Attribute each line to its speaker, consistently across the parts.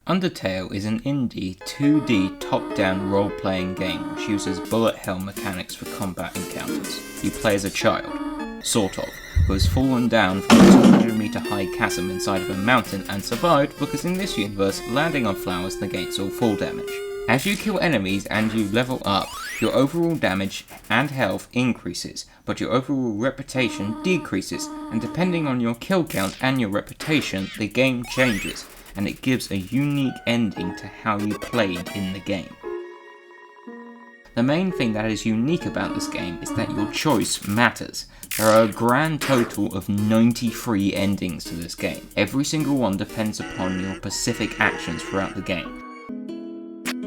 Speaker 1: Undertale is an indie 2D top-down role-playing game which uses bullet hell mechanics for combat encounters. You play as a child, sort of, who has fallen down from a 200-meter high chasm inside of a mountain and survived because in this universe, landing on flowers negates all fall damage. As you kill enemies and you level up, your overall damage and health increases, but your overall reputation decreases, and depending on your kill count and your reputation, the game changes, and it gives a unique ending to how you played in the game. The main thing that is unique about this game is that your choice matters. There are a grand total of 93 endings to this game. Every single one depends upon your specific actions throughout the game.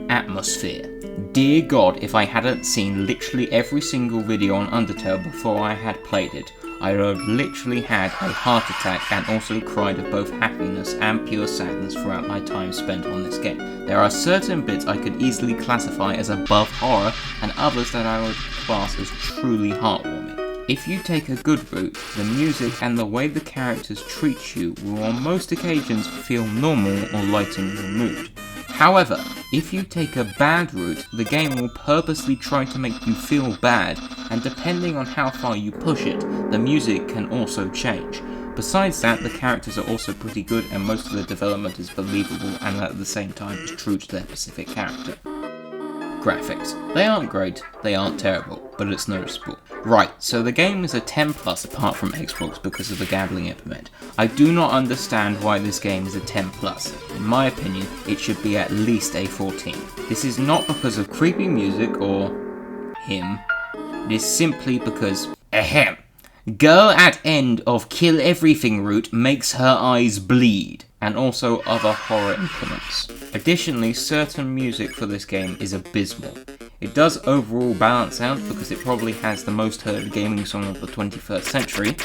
Speaker 1: Atmosphere. Dear God, if I hadn't seen literally every single video on Undertale before I had played it, I would have literally had a heart attack and also cried of both happiness and pure sadness throughout my time spent on this game. There are certain bits I could easily classify as above horror and others that I would class as truly heartwarming. If you take a good route, the music and the way the characters treat you will on most occasions feel normal or lighten your mood. However, if you take a bad route, the game will purposely try to make you feel bad, and depending on how far you push it, the music can also change. Besides that, the characters are also pretty good and most of the development is believable and at the same time is true to their specific character. Graphics. They aren't great, they aren't terrible, but it's noticeable. Right, so the game is a 10 plus apart from Xbox because of the gambling implement. I do not understand why this game is a 10 plus. In my opinion, it should be at least a 14. This is not because of creepy music or him. It is simply because, ahem, girl at end of kill everything route makes her eyes bleed, and also other horror implements. Additionally, certain music for this game is abysmal. It does overall balance out because it probably has the most heard gaming song of the 21st century.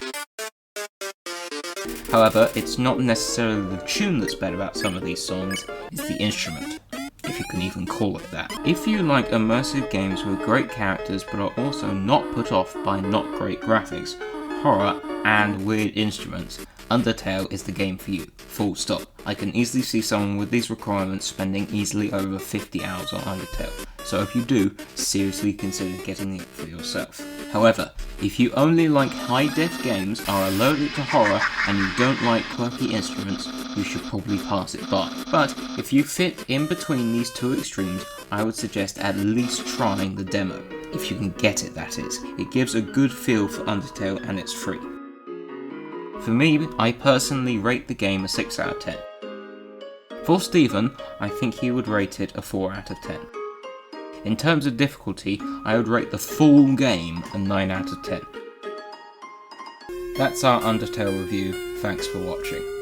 Speaker 1: However, it's not necessarily the tune that's bad about some of these songs, it's the instrument, if you can even call it that. If you like immersive games with great characters but are also not put off by not great graphics, horror, and weird instruments, Undertale is the game for you, full stop. I can easily see someone with these requirements spending easily over 50 hours on Undertale, so if you do, seriously consider getting it for yourself. However, if you only like high-def games, are allergic to horror, and you don't like quirky instruments, you should probably pass it by. But if you fit in between these two extremes, I would suggest at least trying the demo. If you can get it, that is. It gives a good feel for Undertale and it's free. For me, I personally rate the game a 6 out of 10. For Stephen, I think he would rate it a 4 out of 10. In terms of difficulty, I would rate the full game a 9 out of 10. That's our Undertale review, thanks for watching.